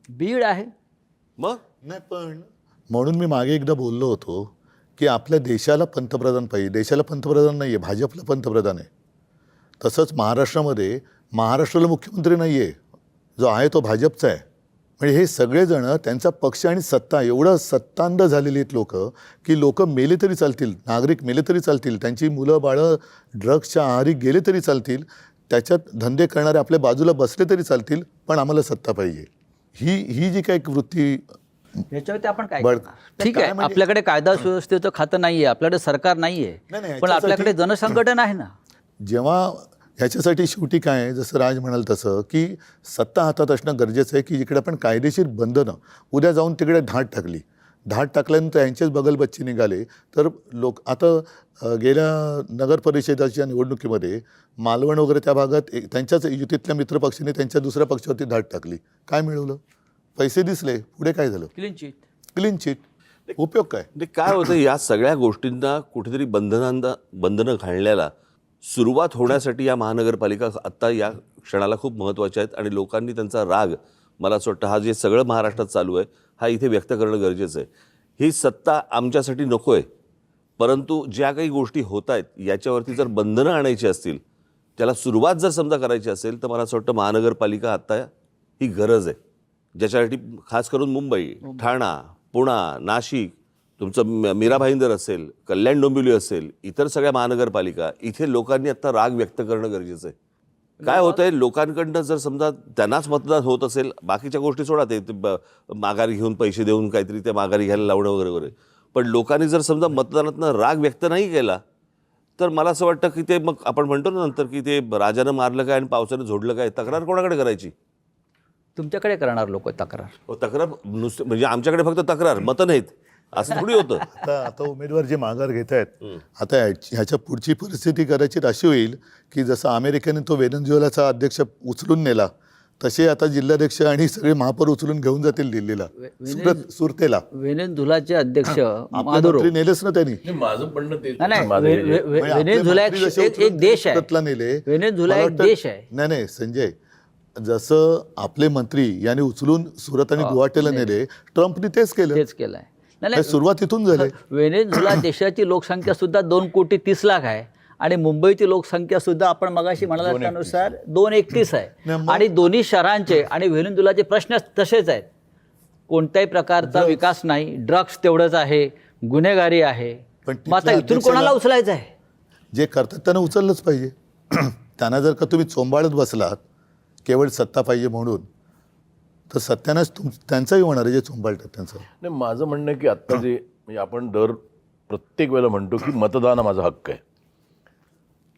बीड आहे. मग नाही, पण म्हणून मी मागे एकदा बोललो होतो की आपल्या देशाला पंतप्रधान पाहिजे. देशाला पंतप्रधान नाही आहे, भाजपला पंतप्रधान आहे. तसंच महाराष्ट्राला मुख्यमंत्री नाही आहे, जो आहे तो भाजपचा आहे. म्हणजे हे सगळेजण त्यांचा पक्ष आणि सत्ता एवढं सत्तांध झालेली आहेत लोक की लोक मेले तरी चालतील, नागरिक मेले तरी चालतील, त्यांची मुलं बाळं ड्रग्सच्या आहारी गेले तरी चालतील, त्याच्यात धंदे करणारे आपल्या बाजूला बसले तरी चालतील, पण आम्हाला सत्ता पाहिजे. ही जी काही वृत्ती याच्यावरती आपण काय बळ- करणार? ठीक काय आहे, म्हणजे- आपल्याकडे कायदा सुव्यवस्थेचं खातं नाही आहे, आपल्याकडे सरकार नाही नाही, आहे, पण ह्याच्यासाठी- आपल्याकडे जनसंघटन आहे ना. जेव्हा ह्याच्यासाठी शेवटी काय आहे, जसं राज म्हणाल तसं की सत्ता हातात असणं गरजेचं आहे की जिकडे आपण कायदेशीर बंधनं, उद्या जाऊन तिकडे धाड टाकल्यानंतर यांचेच बगलबच्चे निघाले तर लोक आता गेल्या नगर परिषदेच्या निवडणुकीमध्ये मालवण वगैरे त्या भागात त्यांच्याच युतीतल्या मित्रपक्षाने त्यांच्या दुसऱ्या पक्षावरती धाड टाकली. काय मिळवलं? पैसे दिसले, पुढे काय झालं? Clean chit. उपयोग काय? म्हणजे काय होतं या सगळ्या गोष्टींना कुठेतरी बंधनं घालण्याला सुरुवात होण्यासाठी या महानगरपालिका आत्ता या क्षणाला खूप महत्त्वाच्या आहेत आणि लोकांनी त्यांचा राग, मला असं वाटतं हा जे सगळं महाराष्ट्रात चालू आहे हा इथे व्यक्त करणं गरजेचं आहे. ही सत्ता आमच्यासाठी नको आहे, परंतु ज्या काही गोष्टी होत आहेत याच्यावरती जर बंधनं आणायची असतील, त्याला सुरुवात जर समजा करायची असेल तर मला असं वाटतं महानगरपालिका आत्ता ही गरज आहे, ज्याच्यासाठी खास करून मुंबई, ठाणा, पुणा, नाशिक, तुमचं मीरा भाईंदर असेल, कल्याण डोंबिवली असेल, इतर सगळ्या महानगरपालिका, इथे लोकांनी आत्ता राग व्यक्त करणं गरजेचं आहे. काय होतं आहे, लोकांकडनं जर समजा त्यांनाच मतदान होत असेल, बाकीच्या गोष्टी सोडा, ते माघारी घेऊन पैसे देऊन काहीतरी ते माघारी घ्यायला लावणं वगैरे, पण लोकांनी जर समजा मतदानातनं राग व्यक्त नाही केला तर मला असं वाटतं की ते मग आपण म्हणतो ना नंतर की ते राजानं मारलं काय आणि पावसानं झोडलं काय, तक्रार कोणाकडे करायची? तुमच्याकडे करणार लोक तक्रार. तक्रार नुसतं म्हणजे आमच्याकडे फक्त तक्रार, मतं नाहीत असं थोडी होतं. आता उमेदवार जे माघार घेत आहेत, आता ह्याच्या पुढची परिस्थिती कदाचित अशी होईल की जसं अमेरिकेने तो व्हेनेझुएलाचा अध्यक्ष उचलून नेला, तसे आता जिल्हाध्यक्ष आणि सगळे महापौर उचलून घेऊन जातील दिल्लीला, सुरतेला. व्हेनेझुएलाचे अध्यक्ष आपले मादुरो. मंत्री नेलेच ना त्यांनी. माझं म्हणणं तेच नाही, आहे. नाही, व्हेनेझुएला एक देश आहे. नेले. व्हेनेझुएला मला एक वाटतं- देश आहे. नाही संजय, जसं आपले मंत्री यांनी उचलून सुरत आणि गुवाहाटीला नेले, ट्रम्पने तेच केलं. तेच केलंय. हे सुरुवात इथून झाली. व्हेनेझुएला देशाची लोकसंख्या सुद्धा 2,30,00,000 आहे आणि मुंबईची लोकसंख्या सुद्धा आपण मगाशी म्हणाला त्यानुसार 231 आहे. आणि दोन्ही शहरांचे आणि व्हेनेझुएलाचे प्रश्न तसेच आहेत. कोणत्याही प्रकारचा विकास नाही, ड्रग्स तेवढंच आहे, गुन्हेगारी आहे. पण मग आता इथून कोणाला उचलायचं आहे? जे करतात त्यांना उचललंच पाहिजे. त्यांना जर का तुम्ही चोंबाळत बसलात केवळ सत्ता पाहिजे म्हणून, तर सत्यानंच त्यांचंही होणार आहे जे चोंबाळतात त्यांचं. नाही, माझं म्हणणं आहे की आत्ता जे म्हणजे आपण प्रत्येक वेळेला म्हणतो की मतदान हा माझा हक्क आहे.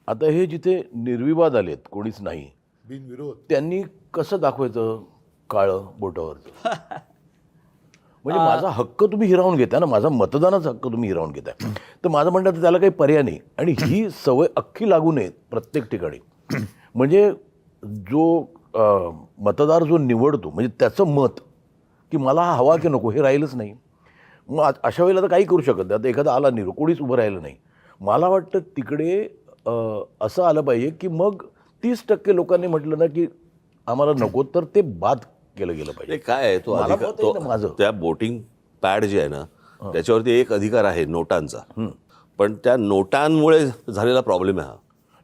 आता हे जिथे निर्विवाद आलेत, कोणीच नाही, बिनविरोध त्यांनी कसं दाखवायचं काळं बोटावरचं? म्हणजे माझा हक्क तुम्ही हिरावून घेताय ना, माझा मतदानाचा हक्क तुम्ही हिरावून घेताय. तर माझं म्हणणं तर त्याला काही पर्याय नाही. आणि ही सवय अख्खी लागू नये प्रत्येक ठिकाणी. म्हणजे जो मतदार जो निवडतो म्हणजे त्याचं मत की मला हा हवा की नको हे राहिलंच नाही. मग अशा वेळेला तर काही करू शकत नाही. आता एखादा आला निरो, कोणीच उभं राहिलं नाही. मला वाटतं तिकडे असं आलं पाहिजे की मग 30% लोकांनी म्हटलं ना की आम्हाला नको, तर ते बाद केलं गेलं पाहिजे. नाही, काय आहे तो मला अधिकार, मत आहे ना माझं. त्या वोटिंग पॅड जे आहे ना त्याच्यावरती एक अधिकार आहे नोटांचा, पण त्या नोटांमुळे झालेला प्रॉब्लेम आहे हा.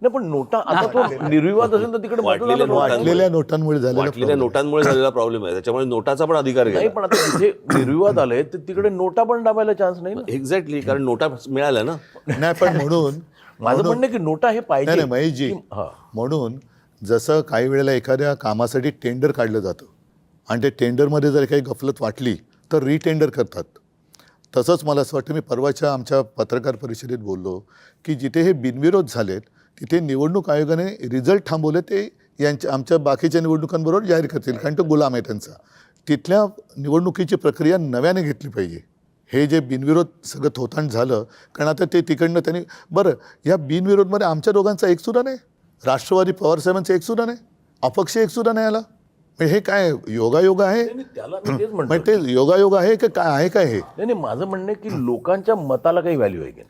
नाही, पण नोटा आता तो निर्विवाद असेल तर तिकडे वाटलेल्या मतदानाला नोटा- वाटलेल्या नोटांमुळे झालेला वाटलेल्या नोटांमुळे झालेला प्रॉब्लेम आहे, त्याच्यामुळे नोटाचा पण अधिकार नाही. गेला. पण आता जिथे निर्विवाद आले तर तिकडे नोटा पण दाबायला चान्स नाही ना. एक्झॅक्टली, कारण नोटा मिळाल्या ना. नाही, पण म्हणून माझं म्हणणं आहे की नोटा हे नाही पाहिजे. नाही महेशजी, हां. म्हणून जसं काही वेळेला एखाद्या कामासाठी टेंडर काढलं जातं आणि ते टेंडरमध्ये जर काही गफलत वाटली तर रिटेंडर करतात. तसंच मला असं वाटतं, मी परवाच्या आमच्या पत्रकार परिषदेत बोललो की जिथे हे बिनविरोध झालेत तिथे निवडणूक आयोगाने रिझल्ट थांबवले, ते आमच्या बाकीच्या निवडणुकांबरोबर जाहीर करतील, कारण तो गुलाम आहे त्यांचा. तिथल्या निवडणुकीची प्रक्रिया नव्याने घेतली पाहिजे. हे जे बिनविरोध सगळं थोतांड झालं, कारण आता ते तिकडनं त्यांनी बरं या बिनविरोधमध्ये आमच्या दोघांचा एकसुद्धा नाही, राष्ट्रवादी पवारसाहेबांचा एकसुद्धा नाही, अपक्ष एकसुद्धा नाही आला. म्हणजे हे काय योगायोग आहे? त्याला मी तेच म्हणतो. म्हणजे ते योगायोग आहे की काय आहे काय हे? नाही नाही, माझं म्हणणं आहे की लोकांच्या मताला काही व्हॅल्यू आहे की नाही.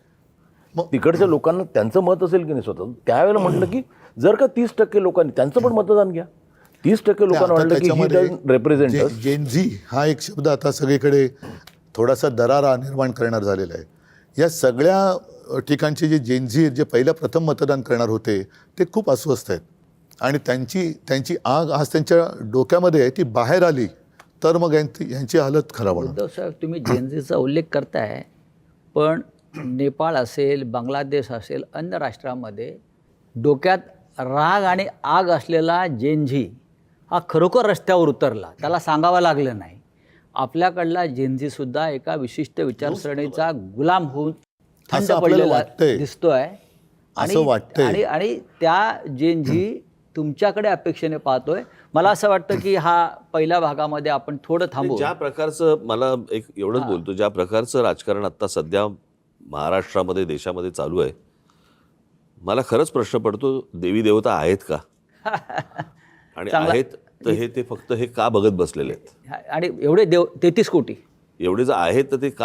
मग तिकडच्या लोकांना त्यांचं मत असेल की नाही स्वतः, त्यावेळेला म्हटलं की जर का 30% लोकांनी त्यांचं पण मतदान घ्या. 30% लोकांना वाटलं की ही रिप्रेझेंट जेनझी हा एक शब्द आता सगळीकडे थोडासा दरारा निर्माण करणार झालेला आहे. या सगळ्या ठिकाणचे जे जेनझी जे प्रथम मतदान करणार होते ते खूप अस्वस्थ आहेत आणि त्यांची आग आज त्यांच्या डोक्यामध्ये आहे, ती बाहेर आली तर मग यांची हालत खराब होणार. उद्धव साहेब, तुम्ही जेनझीचा उल्लेख करताय, पण नेपाळ असेल, बांगलादेश असेल, अन्य राष्ट्रामध्ये डोक्यात राग आणि आग असलेला जेनझी हा खरोखर रस्त्यावर उतरला, त्याला सांगावं लागलं नाही. आपल्याकडला जेनझीसुद्धा एका विशिष्ट विचारसरणीचा गुलाम होऊन थंड असं आपल्याला पडलेला वाटतंय. दिसतोय. असं वाटतंय. आणि त्या जेनझी तुमच्याकडे अपेक्षेने पाहतोय. मला असं वाटतं की हा पहिल्या भागामध्ये आपण थोडं थांबू. ज्या प्रकारचं, मला एक एवढंच बोलतो, ज्या प्रकारचं राजकारण आता सध्या महाराष्ट्रामध्ये देशामध्ये चालू आहे, मला खरंच प्रश्न पडतो, देवी देवता आहेत का? आणि आहेत तर हे ते फक्त हे का बघत बसलेले आहेत? आणि एवढे 33 कोटी एवढे जर आहेत तर ते का